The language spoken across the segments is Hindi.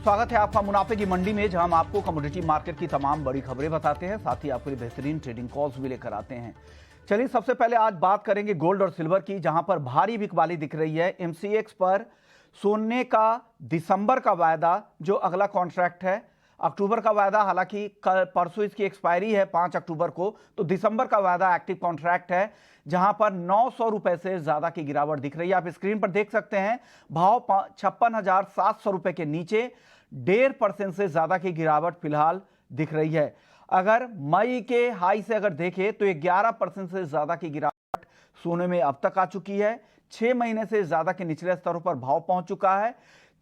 स्वागत है आपका मुनाफे की मंडी में, जहां हम आपको कमोडिटी मार्केट की तमाम बड़ी खबरें बताते हैं, साथ ही आपके लिए बेहतरीन ट्रेडिंग कॉल्स भी लेकर आते हैं। चलिए सबसे पहले आज बात करेंगे गोल्ड और सिल्वर की, जहां पर भारी बिकवाली दिख रही है। एमसीएक्स पर सोने का दिसंबर का वायदा, जो अगला कॉन्ट्रैक्ट है, अक्टूबर का वायदा, हालांकि कल परसों इसकी एक्सपायरी है 5 अक्टूबर को, तो दिसंबर का वायदा एक्टिव कॉन्ट्रैक्ट है, जहां पर 900 रुपए से ज्यादा की गिरावट दिख रही है। आप स्क्रीन पर देख सकते हैं, भाव 56,700 रुपए के नीचे 1.5% से ज्यादा की गिरावट फिलहाल दिख रही है। अगर मई के हाई से अगर देखें तो 11% से ज्यादा की गिरावट सोने में अब तक आ चुकी है। 6 महीने से ज्यादा के निचले स्तरों पर भाव पहुंच चुका है।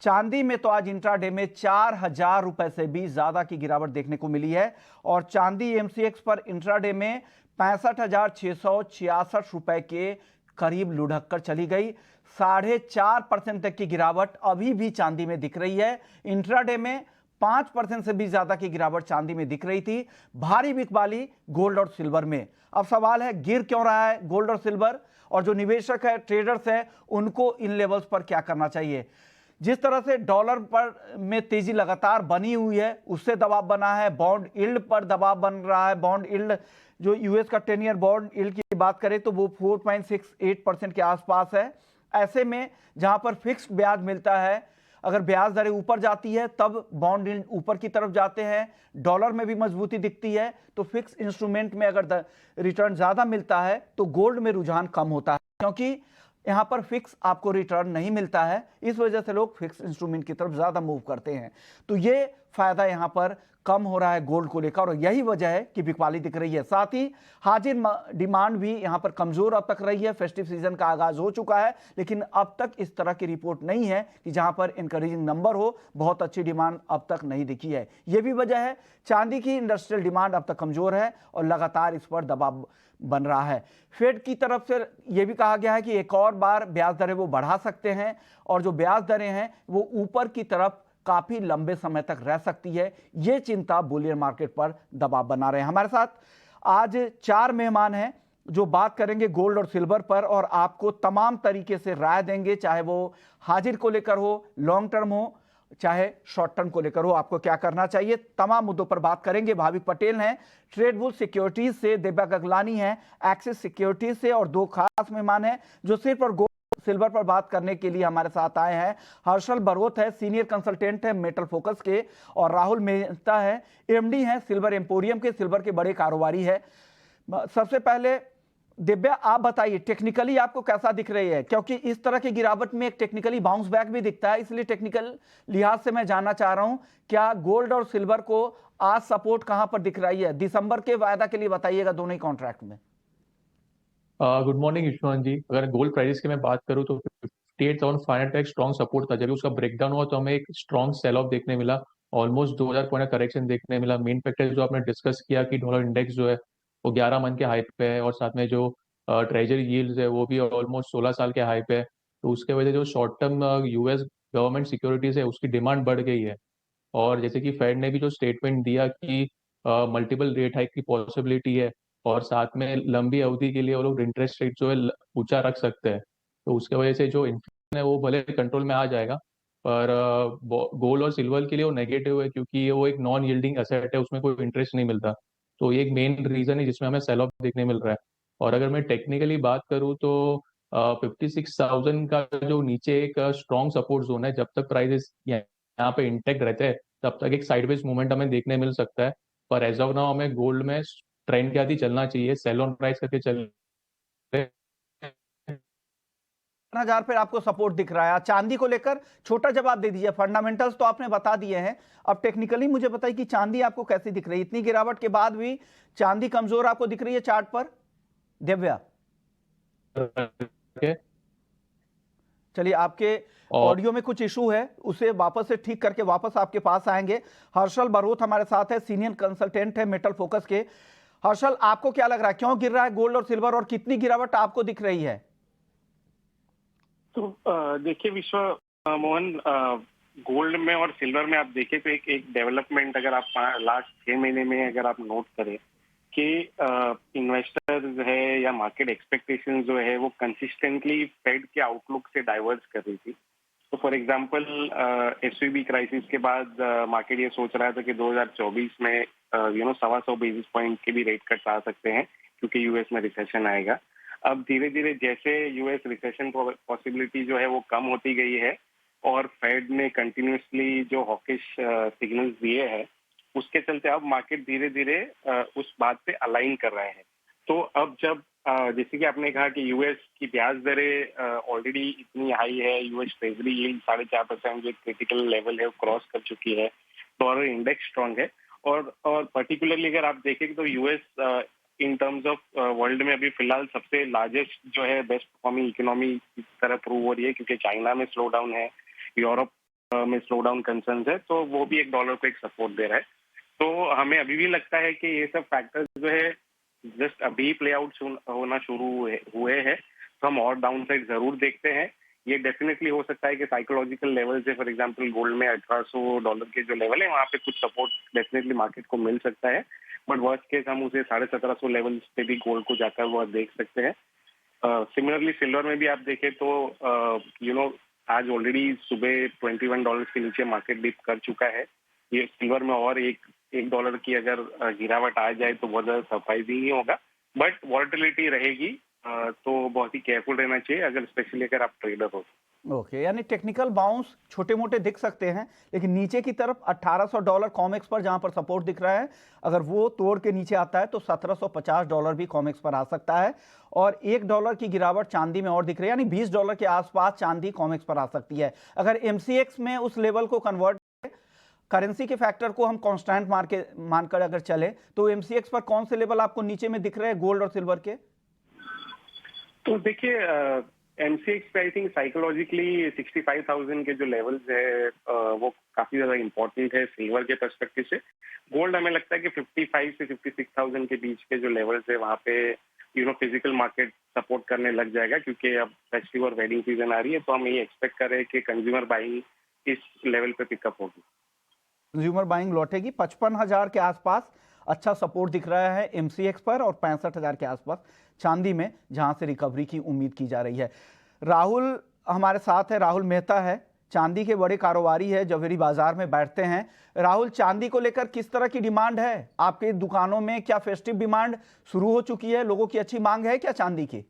चांदी में तो आज इंट्राडे में 4,000 रुपए से भी ज्यादा की गिरावट देखने को मिली है, और चांदी एमसीएक्स पर इंट्राडे में 65,666 रुपए के करीब लुढ़क कर चली गई। 4.5% तक की गिरावट अभी भी चांदी में दिख रही है। इंट्राडे में 5% से भी ज्यादा की गिरावट चांदी में दिख रही थी। भारी बिकवाली गोल्ड और सिल्वर में। अब सवाल है, गिर क्यों रहा है गोल्ड और सिल्वर, और जो निवेशक है, ट्रेडर्स है, उनको इन लेवल्स पर क्या करना चाहिए। जिस तरह से डॉलर पर में तेजी लगातार बनी हुई है, उससे दबाव बना है। बॉन्ड यील्ड पर दबाव बन रहा है। बॉन्ड यील्ड, जो यूएस का 10 ईयर बॉन्ड यील्ड की बात करें तो वो 4.68% के आसपास है। ऐसे में जहां पर फिक्स्ड ब्याज मिलता है, अगर ब्याज दरें ऊपर जाती है तब बॉन्ड यील्ड ऊपर की तरफ जाते हैं। डॉलर में भी मजबूती दिखती है, तो फिक्स इंस्ट्रूमेंट में अगर रिटर्न ज्यादा मिलता है तो गोल्ड में रुझान कम होता है, क्योंकि यहां पर फिक्स आपको रिटर्न नहीं मिलता है। इस वजह से लोग फिक्स इंस्ट्रूमेंट की तरफ ज्यादा मूव करते हैं। तो ये फायदा यहां पर कम हो रहा है गोल्ड को लेकर, और यही वजह है कि बिकवाली दिख रही है। साथ ही हाजिर डिमांड भी यहां पर कमजोर अब तक रही है। फेस्टिव सीजन का आगाज हो चुका है, लेकिन अब तक इस तरह की रिपोर्ट नहीं है कि जहां पर इंकरेजिंग नंबर हो। बहुत अच्छी डिमांड अब तक नहीं दिखी है। यह भी वजह है चांदी की इंडस्ट्रियल डिमांड अब तक कमजोर है और लगातार इस पर दबाव बन रहा है। फेड की तरफ से यह भी कहा गया है कि एक और बार ब्याज दरें वो बढ़ा सकते हैं, और जो ब्याज दरें हैं वो ऊपर की तरफ काफी लंबे समय तक रह सकती है। यह चिंता बुलियन मार्केट पर दबाव बना रहे हैं। हमारे साथ आज 4 मेहमान हैं जो बात करेंगे गोल्ड और सिल्वर पर, और आपको तमाम तरीके से राय देंगे, चाहे वो हाजिर को लेकर हो, लॉन्ग टर्म हो, चाहे शॉर्ट टर्म को लेकर हो, आपको क्या करना चाहिए, तमाम मुद्दों पर बात करेंगे। भाविक पटेल हैं ट्रेडबुल सिक्योरिटीज से, दिव्या गगलानी हैं एक्सिस सिक्योरिटीज से, और 2 खास मेहमान हैं जो सिर्फ और सिल्वर पर बात करने के लिए हमारे साथ आए हैं। हर्षल बरोत है, सीनियर कंसल्टेंट है मेटल फोकस के, और राहुल मेहता है, एमडी हैं सिल्वर एम्पोरियम के, सिल्वर के बड़े कारोबारी है। सबसे पहले दिव्या, आप बताइए टेक्निकली आपको कैसा दिख रही है, क्योंकि इस तरह की गिरावट में एक टेक्निकली बाउंस बैक भी दिखता है, इसलिए टेक्निकल लिहाज से मैं जानना चाह रहा हूं, क्या गोल्ड और सिल्वर को आज सपोर्ट कहां पर दिख रही है दिसंबर के वायदा के लिए, बताइएगा दोनों ही कॉन्ट्रैक्ट में। गुड मॉर्निंग ईश्वन जी। अगर गोल्ड प्राइस की मैं बात करूं तो 58,500 का एक स्ट्रॉन्ग सपोर्ट था। जब उसका ब्रेकडाउन हुआ तो हमें एक स्ट्रॉन्ग सेल ऑफ देखने मिला, ऑलमोस्ट 2000 पॉइंट का करेक्शन देखने मिला। मेन फैक्टर जो आपने डिस्कस किया कि डॉलर इंडेक्स जो है वो 11 मंथ के हाई पे है, और साथ में जो ट्रेजरी यील्ड्स है वो भी ऑलमोस्ट 16 साल के हाई पे है। तो उसके वजह जो short term US government securities है उसकी डिमांड बढ़ गई है। और जैसे कि फेड ने भी जो स्टेटमेंट दिया कि मल्टीपल रेट हाइक की पॉसिबिलिटी है, और साथ में लंबी अवधि के लिए वो लोग इंटरेस्ट रेट जो है ऊंचा रख सकते हैं। तो उसके वजह से जो इन्फ्लेशन है वो भले कंट्रोल में आ जाएगा, पर गोल्ड और सिल्वर के लिए वो नेगेटिव है, क्योंकि वो एक नॉन यील्डिंग एसेट है, उसमें कोई इंटरेस्ट नहीं मिलता। तो ये एक मेन रीजन है जिसमें हमें सेल ऑफ देखने मिल रहा है। और अगर मैं टेक्निकली बात करूँ तो 56,000 का जो नीचे एक स्ट्रॉन्ग सपोर्ट जोन है, जब तक प्राइजेस यहाँ पे इंटेक्ट रहते हैं तब तक एक साइडवेज मूवमेंट हमें देखने मिल सकता है। पर एज ऑफ नाउ हमें गोल्ड में ट्रेंड के आदि चलना चाहिए, सेल ऑन प्राइस करके चल 1000 पर आपको सपोर्ट दिख रहा है। चांदी को लेकर छोटा जवाब दे दीजिए, फंडामेंटल्स तो आपने बता दिए हैं, अब टेक्निकली मुझे बताइए कि चांदी आपको कैसी दिख रही है। इतनी गिरावट के बाद भी चांदी कमजोर आपको दिख रही है चार्ट पर, दिव्या। चलिए, आपके और ऑडियो में कुछ इशू है, उसे वापस से ठीक करके वापस आपके पास आएंगे। हर्षल बरोत हमारे साथ है, सीनियर कंसल्टेंट है मेटल फोकस के। हर्षल, आपको क्या लग रहा है, क्यों गिर रहा है गोल्ड और सिल्वर, और कितनी गिरावट आपको दिख रही है? तो देखिए विश्व मोहन, गोल्ड में और सिल्वर में आप देखें तो एक डेवलपमेंट अगर आप लास्ट 6 महीने में अगर आप नोट करें कि इन्वेस्टर्स है या मार्केट एक्सपेक्टेशंस जो है वो कंसिस्टेंटली फेड के आउटलुक से डाइवर्ज कर रही थी। तो फॉर एग्जांपल एसवीबी क्राइसिस के बाद मार्केट ये सोच रहा था कि 2024 में 125 बेसिस पॉइंट के भी रेट कट आ सकते हैं क्योंकि यूएस में रिसेशन आएगा। अब धीरे धीरे जैसे यूएस रिसेशन पॉसिबिलिटी जो है वो कम होती गई है और फेड ने कंटिन्यूसली जो हॉकिश सिग्नल्स दिए हैं उसके चलते अब मार्केट धीरे धीरे उस बात पे अलाइन कर रहे हैं। तो अब जब जैसे कि आपने कहा कि यूएस की ब्याज दरें ऑलरेडी इतनी हाई है, यूएस ट्रेजरी यील्ड 4.5% जो क्रिटिकल लेवल है वो क्रॉस कर चुकी है, डॉलर इंडेक्स स्ट्रांग है और पर्टिकुलरली अगर आप देखें तो US in terms of world में अभी फिलहाल सबसे लार्जेस्ट जो है बेस्ट परफॉर्मिंग इकोनॉमी की तरह प्रूव हो रही है क्योंकि चाइना में स्लो डाउन है, यूरोप में स्लो डाउन कंसर्न्स है, तो वो भी एक डॉलर को एक सपोर्ट दे रहा है। तो हमें अभी भी लगता है कि ये सब फैक्टर्स जो है जस्ट अभी प्ले आउट होना शुरू हुए हैं, तो हम और डाउन साइड जरूर देखते हैं। ये डेफिनेटली हो सकता है कि साइकोलॉजिकल लेवल से फॉर एग्जांपल गोल्ड में $1800 के जो लेवल है वहाँ पे कुछ सपोर्ट डेफिनेटली मार्केट को मिल सकता है, बट वर्स्ट केस हम उसे 1750 लेवल पे भी गोल्ड को जाकर वो देख सकते हैं। सिमिलरली सिल्वर में भी आप देखें तो आज ऑलरेडी सुबह $21 के नीचे मार्केट डिप कर चुका है। ये सिल्वर में और एक डॉलर की अगर गिरावट आ जाए तो बहुत ज्यादा सरप्राइजिंग ही होगा, बट वॉलेटिलिटी रहेगी, तो बहुत ही केयरफुल रहना चाहिए अगर स्पेशली अगर आप ट्रेडर हो। ओके, यानी टेक्निकल बाउंस छोटे मोटे दिख सकते हैं लेकिन नीचे की तरफ $1800 कॉमेक्स पर जहां पर सपोर्ट दिख रहा है, अगर वो तोड़ के नीचे आता है तो $1750 भी कॉमेक्स पर आ सकता है और $1 की गिरावट चांदी में और दिख रही है, यानी $20 के आसपास चांदी कॉमेक्स पर आ सकती है। अगर एमसीएक्स में उस लेवल को कन्वर्ट करेंसी के फैक्टर को हम कांस्टेंट मानकर अगर चले तो एमसीएक्स पर कौन से लेवल आपको नीचे में दिख रहे हैं गोल्ड और सिल्वर के? तो देखिए एमसीएक्स पे आई थिंक साइकोलॉजिकली 65,000 के जो लेवल्स है वो काफी ज्यादा इंपॉर्टेंट है सिल्वर के पर्सपेक्टिव से। गोल्ड हमें लगता है कि 55 से 56,000 के बीच के जो लेवल्स है वहाँ पे फिजिकल मार्केट सपोर्ट करने लग जाएगा क्योंकि अब फेस्टिव और वेडिंग सीजन आ रही है, तो हम ये एक्सपेक्ट कर रहे हैं कि कंज्यूमर बाइंग इस लेवल पे पिकअप होगी। कंज्यूमर बाइंग लौटेगी 55,000 के आसपास अच्छा सपोर्ट दिख रहा है एमसीएक्स पर और 65,000 के आसपास चांदी में जहां से रिकवरी की उम्मीद की जा रही है। राहुल हमारे साथ है, राहुल मेहता है, चांदी के बड़े कारोबारी है, जवेरी बाजार में बैठते हैं। राहुल, चांदी को लेकर किस तरह की डिमांड है आपकी दुकानों में? क्या फेस्टिव डिमांड शुरू हो चुकी है? लोगों की अच्छी मांग है क्या चांदी की?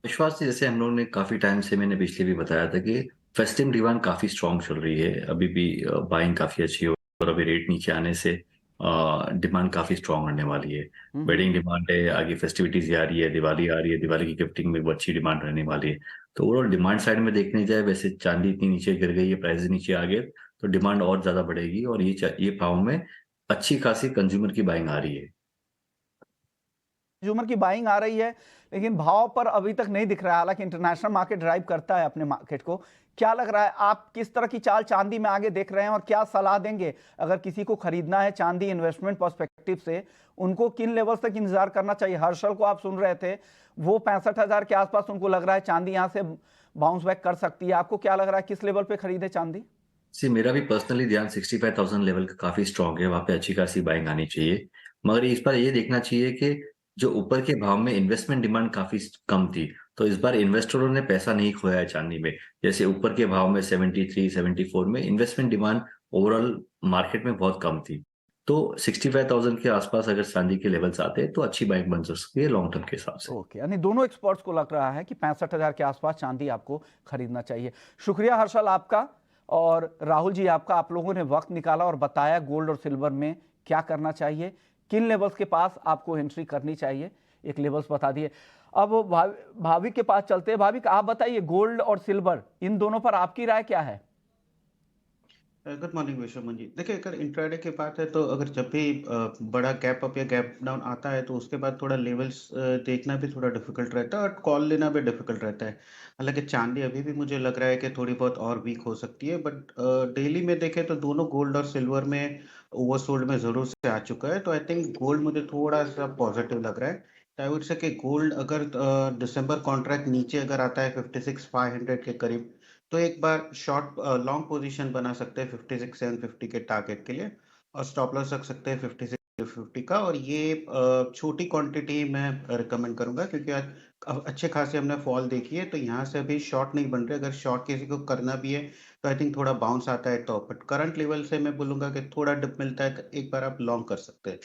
विश्वास जी, जैसे हम लोगों ने काफी टाइम से, मैंने पिछले भी बताया था कि फेस्टिव डिमांड काफी स्ट्रांग चल रही है, अभी भी बाइंग काफी अच्छी हो और अभी रेट नीचे आने से डिमांड काफी स्ट्रांग रहने वाली है। वेडिंग डिमांड है, आगे फेस्टिविटीज आ रही है, दिवाली आ रही है, दिवाली की गिफ्टिंग में अच्छी डिमांड रहने वाली है। तो ओवरऑल डिमांड साइड में देखने जाए, वैसे चांदी इतनी नीचे गिर गई है, प्राइस नीचे आ गए तो डिमांड और ज्यादा बढ़ेगी और ये भाव में अच्छी खासी कंज्यूमर की बाइंग आ रही है। कंज्यूमर की बाइंग आ रही है लेकिन भाव पर अभी तक नहीं दिख रहा है, हालांकि इंटरनेशनल मार्केट ड्राइव करता है अपने मार्केट को। क्या लग रहा है, आप किस तरह की चाल चांदी में आगे देख रहे हैं और क्या सलाह देंगे अगर किसी को खरीदना है चांदी इन्वेस्टमेंट पर्सपेक्टिव से, उनको किन लेवल तक इंतजार करना चाहिए? हर्षल को आप सुन रहे थे, वो 65,000 के आसपास उनको लग रहा है चांदी यहां से बाउंस बैक कर सकती है। आपको क्या लग रहा है, किस लेवल पे खरीदे चांदी? मेरा भी पर्सनली ध्यान 65,000 लेवल का काफी स्ट्रांग है, वहां पे अच्छी खासी बाइंग आनी चाहिए। मगर इस बार ये देखना चाहिए कि जो ऊपर के भाव में इन्वेस्टमेंट डिमांड काफी कम थी, तो इस बार इन्वेस्टरों ने पैसा नहीं खोया है चांदी में। जैसे ऊपर के भाव में 73, 74 में इन्वेस्टमेंट डिमांड ओवरऑल मार्केट में बहुत कम थी, तो 65,000 के आसपास अगर चांदी के लेवल्स आते हैं तो अच्छी बाइंग बन सकती है लॉन्ग टर्म के हिसाब से। ओके, यानी दोनों एक्सपर्ट्स को लग रहा है कि 65,000 के आसपास चांदी आपको खरीदना चाहिए। शुक्रिया हर्षल आपका और राहुल जी आपका, आप लोगों ने वक्त निकाला और बताया गोल्ड और सिल्वर में क्या करना चाहिए, किन लेवल्स के पास आपको एंट्री करनी चाहिए, एक लेवल्स बता दिए। अब भाविक के पास चलते हैं। भाविक, आप बताइए गोल्ड और सिल्वर इन दोनों पर आपकी राय क्या है? गुड मॉर्निंग विश्वमन जी। देखिए, अगर इंट्राडे की बात है तो अगर जब भी बड़ा गैप अप या गैप डाउन आता है तो उसके बाद थोड़ा लेवल्स देखना भी थोड़ा डिफिकल्ट रहता है और कॉल लेना भी डिफिकल्ट रहता है। हालांकि चांदी अभी भी मुझे लग रहा है कि थोड़ी बहुत और वीक हो सकती है, बट डेली में देखें तो दोनों गोल्ड और सिल्वर में ओवरसोल्ड में जरूर से आ चुका है। तो आई थिंक गोल्ड मुझे थोड़ा सा पॉजिटिव लग रहा है। आई वुड से कि गोल्ड अगर दिसंबर कॉन्ट्रैक्ट नीचे अगर आता है 56,500 के करीब, तो एक बार शॉर्ट लॉन्ग पोजीशन बना सकते हैं 56,750 के टारगेट के लिए और स्टॉप लॉस रख सकते हैं 56,50 का। और ये छोटी क्वांटिटी मैं रिकमेंड करूंगा क्योंकि आज अच्छे खासे हमने फॉल देखी है, तो यहाँ से अभी शॉर्ट नहीं बन रहे। अगर शॉर्ट किसी को करना भी है तो आई थिंक थोड़ा बाउंस आता है तो, बट करंट लेवल से मैं बोलूंगा कि थोड़ा डिप मिलता है, एक बार आप लॉन्ग कर सकते हैं।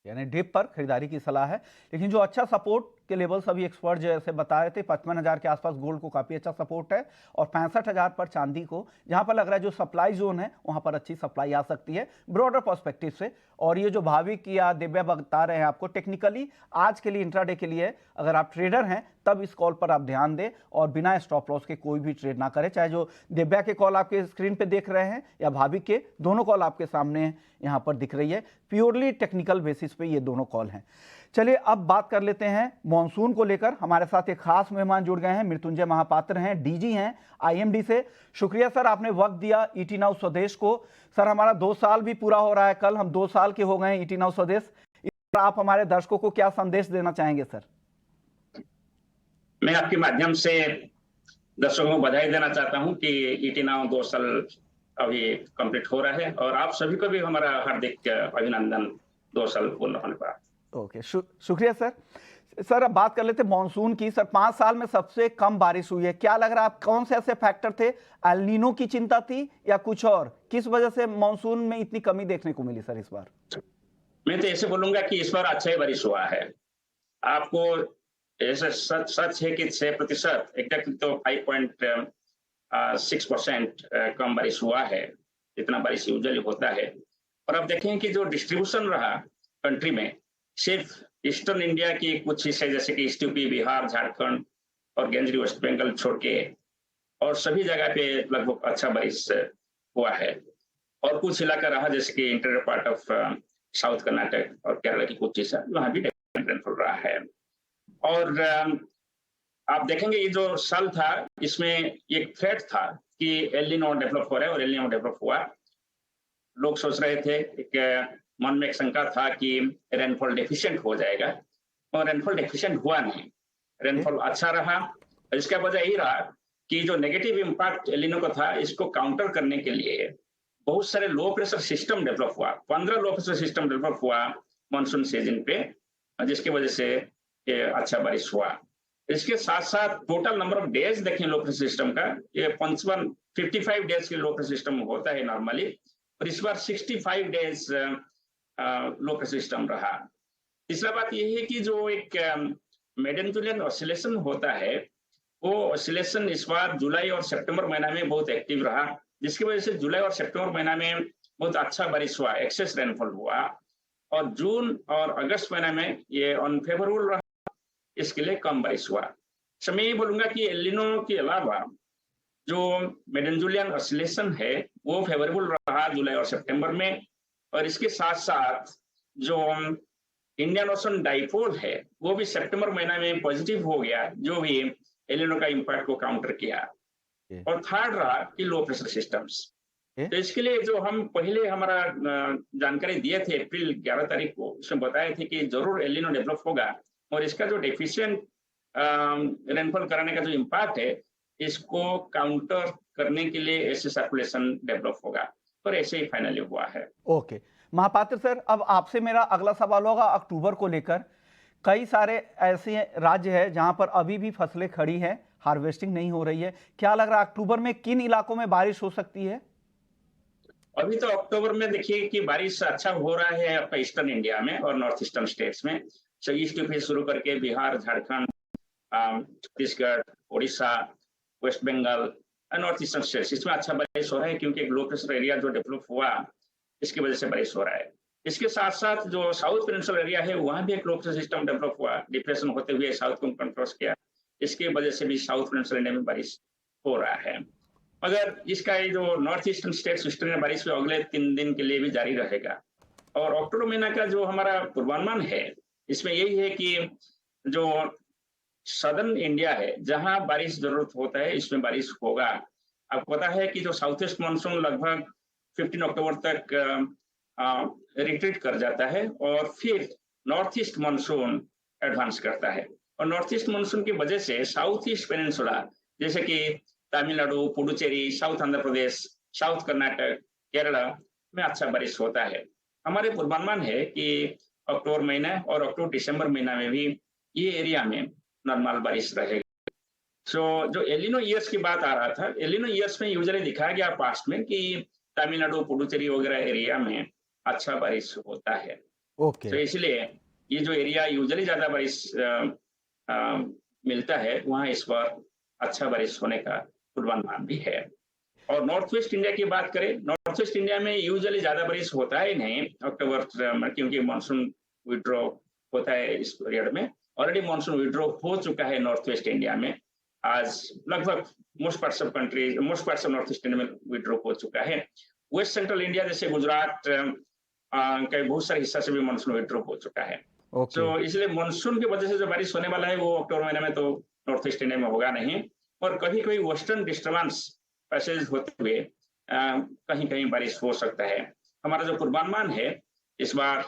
यानी डिप पर खरीदारी की सलाह है। लेकिन जो अच्छा सपोर्ट के लेवल्स अभी एक्सपर्ट जैसे बता रहे थे, 55,000 के आसपास गोल्ड को काफ़ी अच्छा सपोर्ट है, और 65,000 पर चांदी को, जहां पर लग रहा है जो सप्लाई जोन है वहां पर अच्छी सप्लाई आ सकती है ब्रॉडर पर्सपेक्टिव से। और ये जो भाविक या दिव्या बता रहे हैं आपको, टेक्निकली आज के लिए इंट्राडे के लिए अगर आप ट्रेडर हैं तब इस कॉल पर आप ध्यान दें और बिना स्टॉप लॉस के कोई भी ट्रेड ना करें। चाहे जो दिव्या के कॉल आपके स्क्रीन पे देख रहे हैं या भाविक के, दोनों कॉल आपके सामने यहाँ पर दिख रही है। प्योरली टेक्निकल बेसिस पे ये दोनों कॉल हैं। चलिए अब बात कर लेते हैं मॉनसून को लेकर। हमारे साथ एक खास मेहमान जुड़ गए हैं, मृत्युंजय महापात्र हैं, डीजी हैं आईएमडी से। शुक्रिया सर, आपने वक्त दिया ईटी नाउ स्वदेश को। सर, हमारा 2 साल भी पूरा हो रहा है, कल हम 2 साल के हो गए हैं ईटी नाउ स्वदेश। इस पर आप हमारे दर्शकों को क्या संदेश देना चाहेंगे सर? मैं आपके माध्यम से दर्शकों को बधाई देना चाहता हूं कि ईटी नाउ 2 साल अभी कंप्लीट हो रहा है, और आप सभी को भी हमारा हार्दिक अभिनंदन 2 साल पूर्ण होने पर। ओके, शुक्रिया सर। सर अब बात कर लेते हैं मॉनसून की। सर 5 साल में सबसे कम बारिश हुई है, क्या लग रहा है आप कौन से ऐसे फैक्टर थे? एल नीनो की चिंता थी या कुछ और? किस वजह से मॉनसून में इतनी कमी देखने को मिली सर इस बार? मैं तो ऐसे बोलूंगा कि इस बार अच्छा ही बारिश हुआ है। आपको ऐसे सच है कि 6% एग्जैक्ट तो 5.6% कम बारिश हुआ है, इतना बारिश यूजुअली होता है। और अब देखें कि जो डिस्ट्रीब्यूशन रहा कंट्री में, सिर्फ ईस्टर्न इंडिया की कुछ हिस्से जैसे कि ईस्ट यूपी, बिहार, झारखंड और गेंजरी वेस्ट बंगाल छोड़ के, और सभी जगह पे लगभग अच्छा बारिश हुआ है। और कुछ इलाका रहा जैसे कि interior part of south Karnataka और केरला की कुछ हिस्सा, वहां भी रेनफॉल रहा है। और आप देखेंगे ये जो साल था, इसमें एक थ्रेट था कि एल नीनो डेवलप हो रहा है, और एल नीनो डेवलप हुआ। लोग सोच रहे थे, एक मन में एक शंका था कि रेनफॉल डेफिशिएंट हो जाएगा, और रेनफॉल डेफिशिएंट हुआ नहीं, रेनफॉल अच्छा रहा। इसका वजह यही रहा कि जो नेगेटिव इम्पैक्ट एल नीनो का था, इसको काउंटर करने के लिए बहुत सारे लो प्रेशर सिस्टम डेवलप हुआ। 15 लो प्रेशर सिस्टम डेवलप हुआ मानसून सीजन पे, जिसकी वजह से ये अच्छा बारिश हुआ। इसके साथ साथ टोटल नंबर ऑफ डेज देखें लो प्रेशर सिस्टम का, ये 55 डेज के लो प्रेशर सिस्टम होता है नॉर्मली, और इस बार 65 डेज लो प्रेशर सिस्टम रहा। तीसरा बात यह है कि जो एक मेडेंजुलियन ऑसिलेशन होता है, वो ऑसिलेशन इस बार जुलाई और सितंबर महीना में बहुत एक्टिव रहा, जिसकी वजह से जुलाई और सितंबर महीना में बहुत अच्छा बारिश हुआ, एक्सेस रेनफॉल हुआ। और जून और अगस्त महीना में ये अनफेवरेबल रहा, इसके लिए कम बारिश हुआ। तो मैं ये बोलूंगा कि एल नीनो के अलावा जो मेडेंजुलियन ऑसिलेशन है वो फेवरेबल रहा जुलाई और सितंबर में, और इसके साथ साथ जो इंडियन ओशन डाइपोल है वो भी सितंबर महीना में पॉजिटिव हो गया, जो भी एल नीनो का इम्पैक्ट को काउंटर किया। और थर्ड रहा कि लो प्रेशर सिस्टम्स। तो इसके लिए जो हम पहले हमारा जानकारी दिए थे अप्रैल 11 तारीख को, उसमें बताए थे कि जरूर एल नीनो डेवलप होगा, और इसका जो डेफिशिएंट रेनफॉल कराने का जो इम्पैक्ट है, इसको काउंटर करने के लिए ऐसे सर्कुलेशन डेवलप होगा, और ऐसे ही फाइनली हुआ है। ओके महापात्र सर, अब आपसे मेरा अगला सवाल होगा अक्टूबर को लेकर। कई सारे ऐसे राज्य हैं जहां पर अभी भी फसलें खड़ी हैं, हार्वेस्टिंग नहीं हो रही है। क्या लग रहा है अक्टूबर में किन इलाकों में बारिश हो सकती है? अभी तो अक्टूबर में देखिए कि बारिश अच्छा हो रहा है आपका ईस्टर्न इंडिया में और नॉर्थ ईस्टर्न स्टेट्स में। सो ईस्ट यूपी शुरू करके बिहार, झारखंड, छत्तीसगढ़, उड़ीसा, वेस्ट बंगाल और नॉर्थ ईस्टर्न स्टेट्स, इसमें अच्छा बारिश हो रहा है, क्योंकि एक लो प्रेशर एरिया जो डेवलप हुआ, इसकी वजह से बारिश हो रहा है। इसके साथ साथ जो साउथ पेनिनसुलर एरिया है, वहां भी एक लो प्रेशर सिस्टम डेवलप हुआ, डिप्रेशन होते हुए साउथ को कंट्रोल किया, इसकी वजह से भी साउथ पेनिनसुलर एरिया में बारिश हो रहा है। मगर इसका ये जो नॉर्थ ईस्टर्न स्टेट्स ईस्टर्न बारिश में अगले 3 दिन के लिए भी जारी रहेगा। और अक्टूबर महीना का जो हमारा पूर्वानुमान है, इसमें यही है कि जो सदर्न इंडिया है, जहां बारिश जरूरत होता है, इसमें बारिश होगा। आपको पता है कि जो साउथ ईस्ट मानसून लगभग 15 अक्टूबर तक रिट्रीट कर जाता है, और फिर नॉर्थ ईस्ट मानसून एडवांस करता है। और नॉर्थ ईस्ट मानसून की वजह से साउथ ईस्ट पेनिनसुला जैसे कि तमिलनाडु, पुडुचेरी, साउथ आंध्र प्रदेश, साउथ कर्नाटक, केरला में अच्छा बारिश होता है। हमारे पूर्वानुमान है कि अक्टूबर महीना और अक्टूबर दिसंबर महीना में भी ये एरिया में नॉर्मल बारिश रहेगा। सो जो एलिनो ईयर्स की बात आ रहा था, एलिनो ईयर्स में यूजुअली दिखाया गया पास्ट में कि तमिलनाडु, पुडुचेरी वगैरह एरिया में अच्छा बारिश होता है। ओके तो इसलिए ये जो एरिया यूजुअली ज्यादा बारिश मिलता है, वहाँ इस बार अच्छा बारिश होने का पूर्वानुमान भी है। और नॉर्थ वेस्ट इंडिया की बात करें, नॉर्थ वेस्ट इंडिया में यूजुअली ज्यादा बारिश होता ही नहीं अक्टूबर में, क्योंकि मानसून विड्रॉ होता है इस पीरियड में। ऑलरेडी मानसून विड्रॉ हो चुका है नॉर्थ वेस्ट इंडिया में। आज लगभग most parts of north east India में विड्रॉ हो चुका है। वेस्ट सेंट्रल इंडिया जैसे गुजरात के बहुत सारे हिस्सा से भी मानसून विड्रॉ हो चुका है। ओके तो इसलिए मानसून की वजह से जो बारिश होने वाला है वो अक्टूबर महीने में तो नॉर्थ ईस्ट इंडिया में होगा नहीं, और कभी कभी वेस्टर्न डिस्टर्बेंस पैसेज होते हुए कहीं कहीं बारिश हो सकता है। हमारा जो पूर्वानुमान है इस बार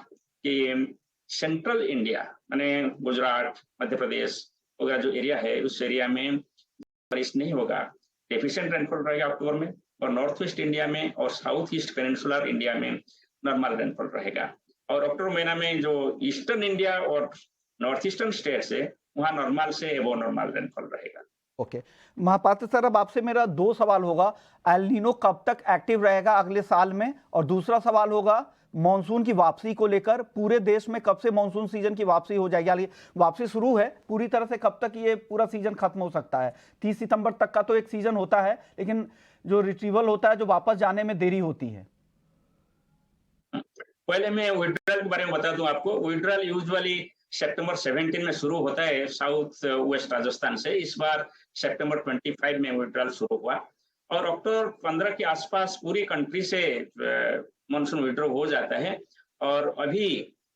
कि सेंट्रल इंडिया माने गुजरात, मध्य प्रदेश वगैरह जो एरिया है उस एरिया में बारिश नहीं होगा, डेफिशिएंट रेनफॉल रहेगा अक्टूबर में, और नॉर्थ वेस्ट इंडिया में और साउथ ईस्ट पेनिनसुलर इंडिया में नॉर्मल रेनफॉल रहेगा। और अक्टूबर महीना में जो ईस्टर्न इंडिया और नॉर्थ ईस्टर्न स्टेट्स है वहाँ नॉर्मल से एबो नॉर्मल रेनफॉल रहेगा। ओके महापात्र सर, अब आपसे मेरा दो सवाल होगा। एल नीनो कब तक एक्टिव रहेगा अगले साल में, और दूसरा सवाल होगा मॉनसून की वापसी को लेकर, पूरे देश में कब से मॉनसून सीजन की वापसी हो जाएगी? हालांकि वापसी शुरू है, पूरी तरह से कब तक ये पूरा सीजन खत्म हो सकता है? 30 सितंबर तक का तो एक सीजन होता है, लेकिन जो रिट्रीवल होता है, जो वापस जाने में देरी होती है। पहले मैं विड्रॉल के बारे में बता दूं आपको। विड्रॉल यूजुअली सितंबर 17 में शुरू होता है साउथ वेस्ट राजस्थान से। इस बार सितंबर 25 में विड्रॉल शुरू हुआ, और अक्टूबर 15 के आसपास पूरी कंट्री से मानसून विड्रॉ हो जाता है। और अभी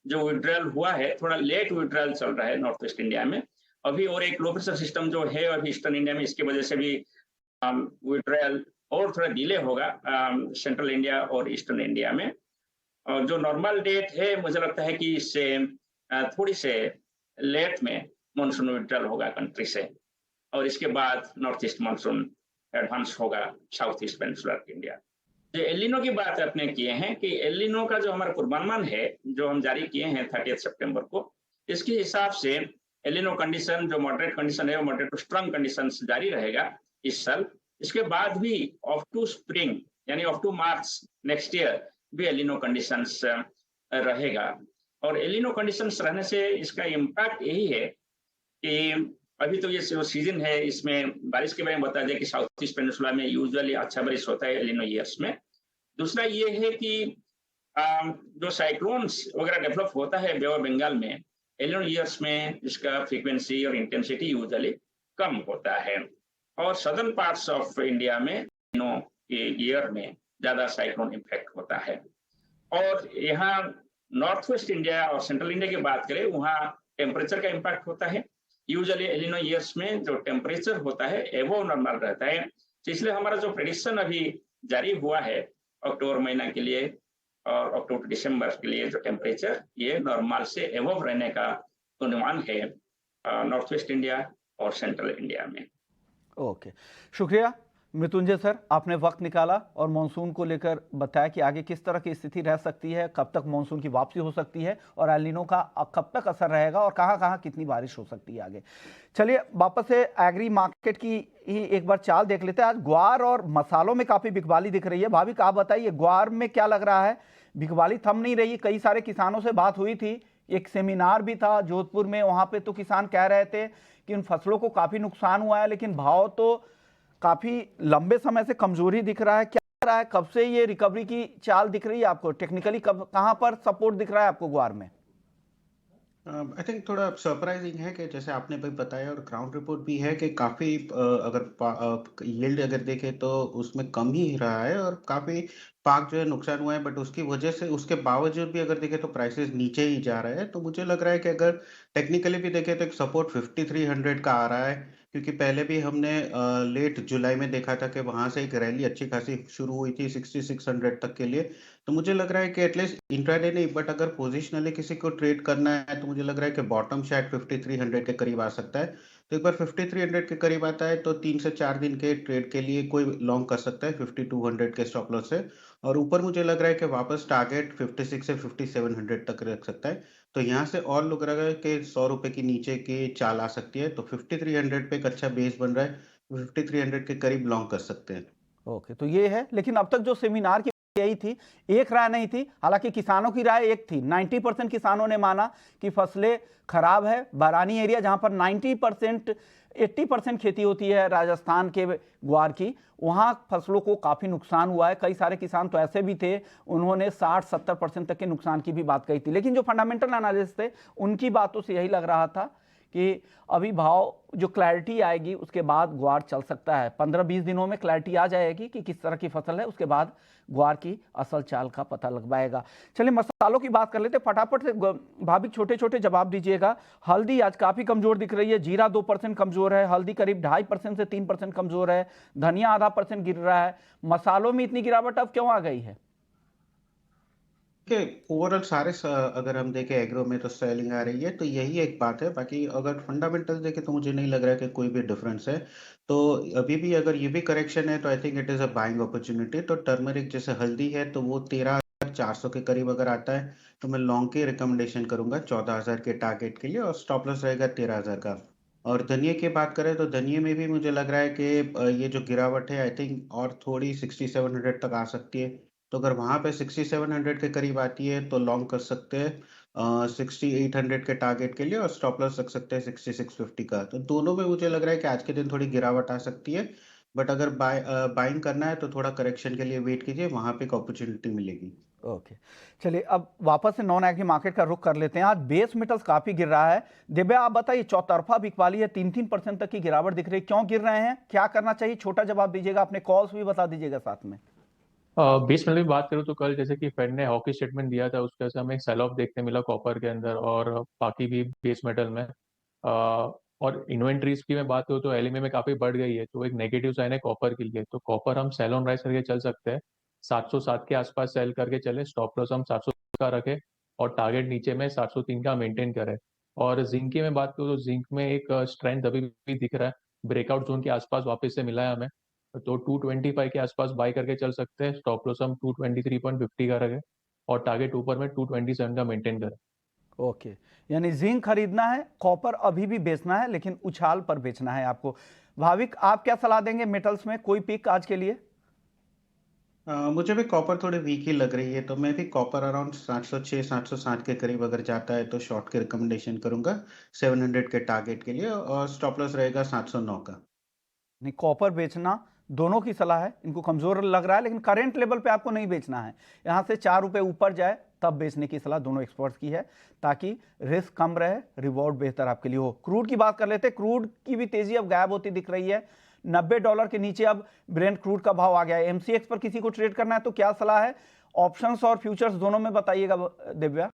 जो विड्रॉल हुआ है, थोड़ा लेट विड्रॉल चल रहा है नॉर्थ वेस्ट इंडिया में अभी, और एक लो प्रेशर सिस्टम जो है अभी ईस्टर्न इंडिया में, इसकी वजह से भी विड्रॉल और थोड़ा डिले होगा सेंट्रल इंडिया और ईस्टर्न इंडिया में। और जो नॉर्मल डेट है मुझे लगता है कि इससे थोड़ी से लेट में मानसून विड्रॉल होगा कंट्री से, और इसके बाद नॉर्थ ईस्ट मानसून एडवांस होगा साउथ ईस्ट पेनिनसुलर इंडिया। जो एलिनो की बात आपने किए हैं कि एलिनो का जो हमारा पूर्वानुमान है जो हम जारी किए हैं 30 सितंबर को, इसके हिसाब से एलिनो कंडीशन जो मॉडरेट कंडीशन है वो मॉडरेट टू स्ट्रांग कंडीशन जारी रहेगा इस साल। इसके बाद भी अप टू स्प्रिंग यानी up to March next year भी एलिनो कंडीशंस रहेगा। और एलिनो कंडीशंस रहने से इसका इम्पैक्ट यही है कि अभी तो ये जो सीजन है इसमें बारिश के बारे में बता दें कि साउथ ईस्ट पेनिनसुला में यूजुअली अच्छा बारिश होता है एलिनो ईयर्स में। दूसरा ये है कि जो साइक्लोन्स वगैरह डेवलप होता है बे ऑफ बंगाल में, एलिनो ईयर्स में इसका फ्रीक्वेंसी और इंटेंसिटी यूजुअली कम होता है, और सदर्न पार्ट्स ऑफ इंडिया में एलिनो ईयर में ज्यादा साइक्लोन इम्पैक्ट होता है। और यहाँ नॉर्थ वेस्ट इंडिया और सेंट्रल इंडिया की बात करें, वहाँ टेम्परेचर का इम्पैक्ट होता है। यूजुअली एलिनो ईयर्स में जो टेम्परेचर होता है एबो नॉर्मल रहता है, तो इसलिए हमारा जो प्रेडिक्शन अभी जारी हुआ है अक्टूबर महीना के लिए और अक्टूबर दिसंबर के लिए, जो टेम्परेचर ये नॉर्मल से एबव रहने का अनुमान है नॉर्थ वेस्ट इंडिया और सेंट्रल इंडिया में। ओके, शुक्रिया मृत्युंजय सर, आपने वक्त निकाला और मानसून को लेकर बताया कि आगे किस तरह की स्थिति रह सकती है, कब तक मानसून की वापसी हो सकती है, और एल नीनो का कब तक असर रहेगा, और कहां कहां कितनी बारिश हो सकती है आगे। चलिए वापस से एग्री मार्केट की ही एक बार चाल देख लेते हैं। आज ग्वार और मसालों में काफी बिकवाली दिख रही है। भाविक आप बताइए, ग्वार में क्या लग रहा है? बिकवाली थम नहीं रही। कई सारे किसानों से बात हुई थी, एक सेमिनार भी था जोधपुर में, वहां पे तो किसान कह रहे थे कि उन फसलों को काफी नुकसान हुआ है, लेकिन भाव तो काफी लंबे समय से कमजोरी दिख रहा है। क्या रहा है, कब से ये रिकवरी की चाल दिख रही है आपको? टेक्निकली कहां पर सपोर्ट दिख रहा है आपको ग्वार में? आई थिंक थोड़ा सरप्राइजिंग है कि जैसे आपने भी बताया, और ग्राउंड रिपोर्ट भी है कि काफ़ी अगर यील्ड अगर देखें तो उसमें कम ही रहा है, और काफ़ी पाक जो है नुकसान हुआ है, बट उसकी वजह से उसके बावजूद भी अगर देखें तो प्राइसेस नीचे ही जा रहे हैं। तो मुझे लग रहा है कि अगर टेक्निकली भी देखें तो एक सपोर्ट 5300 का आ रहा है, क्योंकि पहले भी हमने लेट जुलाई में देखा था कि वहां से एक रैली अच्छी खासी शुरू हुई थी 6600 तक के लिए। तो मुझे लग रहा है कि एटलीस्ट इंट्राडे नहीं, बट अगर पोजिशनली किसी को ट्रेड करना है तो मुझे लग रहा है कि बॉटम शायद 5300 के करीब आ सकता है। तो एक बार 5300 के करीब आता है तो 3 से 4 दिन के ट्रेड के लिए कोई लॉन्ग कर सकता है 5200 के स्टॉप लॉस से। और ऊपर मुझे लग रहा है कि वापस टारगेट 56 से 5700 तक रख सकता है। तो यहाँ से और लग रहा है कि 100 रुपए की नीचे की चाल आ सकती है, तो 5300 पे एक अच्छा बेस बन रहा है, 5300 के करीब लॉन्ग कर सकते हैं। ओके, तो ये है। लेकिन अब तक जो सेमिनार की यही थी, एक राय नहीं थी। हालांकि किसानों की राय एक थी। 90% किसानों ने माना कि फसलें खराब है। बारानी एरिया जहां पर 90% 80% खेती होती है राजस्थान के ग्वार की, वहां फसलों को काफी नुकसान हुआ है। कई सारे किसान तो ऐसे भी थे, उन्होंने 60-70% तक के नुकसान की भी बात कही थी। लेकिन जो फंडामेंटल एनालिस्ट थे, उनकी बातों से यही लग रहा था कि अभी भाव जो क्लैरिटी आएगी उसके बाद ग्वार चल सकता है। 15-20 दिनों में क्लैरिटी आ जाएगी कि किस तरह की फसल है, उसके बाद ग्वार की असल चाल का पता लग पाएगा। चलिए मसालों की बात कर लेते, फटाफट से भाभी छोटे छोटे जवाब दीजिएगा। हल्दी आज काफी कमजोर दिख रही है, जीरा 2% कमजोर है, हल्दी करीब 2.5% से 3% कमजोर है, धनिया आधा % गिर रहा है। मसालों में इतनी गिरावट अब क्यों आ गई है? कि ओवरऑल अगर हम देखें एग्रो में तो सेलिंग आ रही है, तो यही एक बात है। बाकी अगर फंडामेंटल देखें तो मुझे नहीं लग रहा है कि कोई भी डिफरेंस है। तो अभी भी अगर ये भी करेक्शन है तो I think it is a buying opportunity. तो टर्मरिक जैसे हल्दी है तो वो 13,400 के करीब अगर आता है तो मैं लॉन्ग की रिकमेंडेशन करूंगा 14,000 के टारगेट के लिए, और स्टॉप लॉस रहेगा 13,000 का। और धनिया की बात करें तो धनिया में भी मुझे लग रहा है कि ये जो गिरावट है आई थिंक और थोड़ी 6700 तक आ सकती है। तो अगर वहां पे 6700 के करीब आती है तो लॉन्ग कर सकते हैं 6800 के टारगेट के लिए, और स्टॉप लॉस रख सकते हैं 6650 का। तो दोनों में मुझे लग रहा है कि आज के दिन थोड़ी गिरावट आ सकती है। बट अगर बाइंग करना है तो थोड़ा करेक्शन के लिए वेट कीजिए, वहां पे एक अपॉर्चुनिटी मिलेगी। ओके, चलिए अब वापस से नॉन एग्री मार्केट का रुख कर लेते हैं। आज बेस मेटल्स काफी गिर रहा है। दिव्या आप बताइए, चौतरफा बिकवाली है, 3-3% तक की गिरावट दिख रही है, क्यों गिर रहे हैं, क्या करना चाहिए? छोटा जवाब दीजिएगा, अपने कॉल्स भी बता दीजिएगा साथ में। बेस मेटल की बात करूँ तो कल जैसे कि फेड ने हॉकी स्टेटमेंट दिया था, उसके वजह से हमें एक सेल ऑफ देखने मिला कॉपर के अंदर और बाकी भी बेस मेटल में। और इन्वेंट्रीज की मैं बात करूँ तो एलएमए में काफी बढ़ गई है, तो एक नेगेटिव साइन है कॉपर के लिए। तो कॉपर हम सेल ऑन राइज करके चल सकते हैं, 707 के आसपास सेल करके चले, स्टॉप लॉस हम 700 का रखें और टारगेट नीचे में 703 का मेंटेन करें। और जिंक की मैं बात करूँ तो जिंक में एक स्ट्रेंथ अभी भी दिख रहा है, ब्रेकआउट जोन के आसपास वापस से मिला है हमें। तो 225 के आसपास बाय करके चल सकते हैं, स्टॉप लॉस हम 223.50 का रखें और टारगेट ऊपर में 227 का मेंटेन करें। ओके, यानी जिंक खरीदना है, कॉपर अभी भी बेचना है, लेकिन उछाल पर बेचना है आपको। भाविक आप क्या सलाह देंगे मेटल्स में, कोई पिक आज के लिए? मुझे भी कॉपर थोड़ी वीक ही लग रही है, तो मैं भी कॉपर अराउंड 706-707 के करीब अगर जाता है तो शॉर्ट की रिकमेंडेशन करूंगा 700 के टारगेट के लिए, और स्टॉप लॉस रहेगा 709 का। नहीं, कॉपर बेचना, दोनों की सलाह है। इनको कमजोर लग रहा है लेकिन करेंट लेवल पे आपको नहीं बेचना है, यहां से 4 रुपए ऊपर जाए तब बेचने की सलाह दोनों एक्सपर्ट्स की है, ताकि रिस्क कम रहे, रिवॉर्ड बेहतर आपके लिए हो। क्रूड की बात कर लेते हैं। क्रूड की भी तेजी अब गायब होती दिख रही है, $90 के नीचे अब ब्रेंट क्रूड का भाव आ गया है। एमसीएक्स पर किसी को ट्रेड करना है तो क्या सलाह है? ऑप्शंस और फ्यूचर्स दोनों में बताइएगा दिव्या।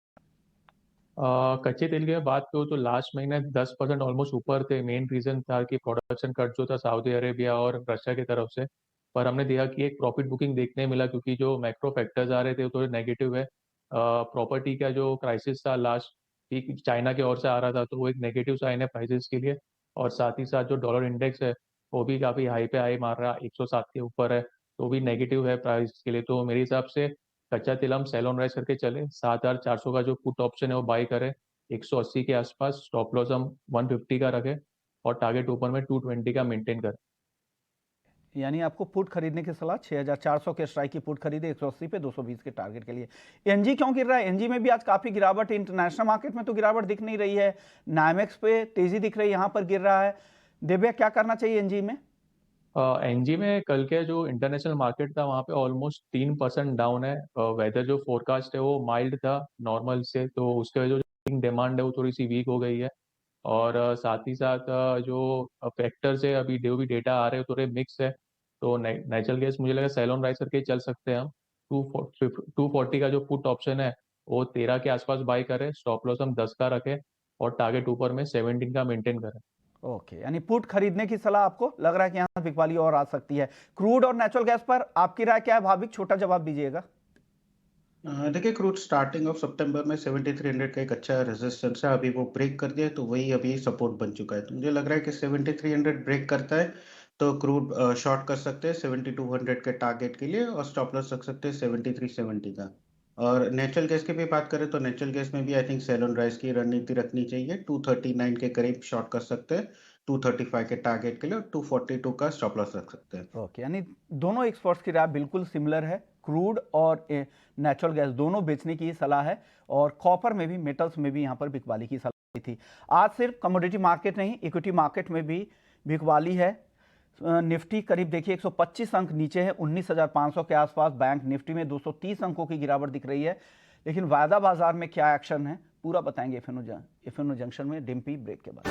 कच्चे तेल की मैं बात करूँ तो लास्ट महीने 10% ऑलमोस्ट ऊपर थे। मेन रीजन था कि प्रोडक्शन कट जो था सऊदी अरेबिया और रशिया की तरफ से, पर हमने देखा कि एक प्रॉफिट बुकिंग देखने मिला, क्योंकि जो मैक्रो फैक्टर्स आ रहे थे वो थोड़े नेगेटिव है। प्रॉपर्टी का जो क्राइसिस था लास्ट पीक चाइना की ओर से आ रहा था, तो वो एक नेगेटिव साइन है प्राइसेस के लिए। और साथ ही साथ जो डॉलर इंडेक्स है वो भी काफ़ी हाई पे हाई मार रहा है, 107 के ऊपर है, तो भी नेगेटिव है प्राइस के लिए। तो मेरे हिसाब से कच्चा तेल हम सेल ऑन राइज करके चले, 7,400 का जो पुट ऑप्शन है वो बाई करें 180 के आसपास, स्टॉप लॉस हम 150 का रखें और टारगेट ऊपर में 220 का मेंटेन करें। यानी आपको पुट खरीदने की सलाह, 6400 के स्ट्राइक की पुट खरीदे 180 पे 220 के टारगेट के लिए। एनजी क्यों गिर रहा है? एनजी में भी आज काफी गिरावट है, इंटरनेशनल मार्केट में तो गिरावट दिख नहीं रही है, नाइमेक्स पे तेजी दिख रही है, यहां पर गिर रहा है। दिव्या क्या करना चाहिए एनजी में? एनजी में कल के जो इंटरनेशनल मार्केट था वहाँ पे ऑलमोस्ट 3% डाउन है। वेदर जो फोरकास्ट है वो माइल्ड था नॉर्मल से, तो उसके वजह जो डिमांड है वो थोड़ी सी वीक हो गई है। और साथ ही साथ जो फैक्टर्स है, अभी जो भी डेटा आ रहे हैं थोड़े मिक्स है। तो नेचुरल गैस मुझे लगा सेल ऑन राइज करके चल सकते हैं हम। 240 का जो पुट ऑप्शन है वो 13 के आसपास बाई करें, स्टॉप लॉस हम 10 का रखें और टारगेट ऊपर में 17 का मेंटेन करें। ओके, यानी पुट खरीदने की सलाह आपको लग रहा है कि यहाँ बिकवाली और आ सकती है। क्रूड और नेचुरल गैस पर आपकी राय क्या है भाविक? छोटा जवाब दीजिएगा। देखिए, क्रूड स्टार्टिंग ऑफ सितंबर में 7300 का एक अच्छा रेजिस्टेंस है, अभी वो ब्रेक कर दिया, तो वही अभी सपोर्ट बन चुका है। तो मुझे लग रहा है कि 7300 ब्रेक करता है तो क्रूड शॉर्ट कर सकते हैं 7200 के टारगेट के लिए और स्टॉप लॉस रख सकते हैं 7370 का। और नेचुरल गैस की भी बात करें तो नेचुरल गैस में भी I think sell on rise की रणनीति रखनी चाहिए। 239 के करीब शॉर्ट कर सकते हैं 235 के टारगेट के लिए और 242 का स्टॉप लॉस रख सकते हैं। ओके, यानी दोनों एक्सपर्ट्स की राय बिल्कुल सिमिलर है। क्रूड और नेचुरल गैस दोनों बेचने की सलाह है और कॉपर में भी, मेटल्स में भी यहाँ पर बिकवाली की सलाह थी। आज सिर्फ कमोडिटी मार्केट नहीं, इक्विटी मार्केट में भी बिकवाली है। निफ्टी करीब देखिए 125 अंक नीचे है, 19,500 के आसपास। बैंक निफ्टी में 230 अंकों की गिरावट दिख रही है। लेकिन वायदा बाजार में क्या एक्शन है पूरा बताएंगे एफएनओ जंक्शन में डिम्पी ब्रेक के बाद।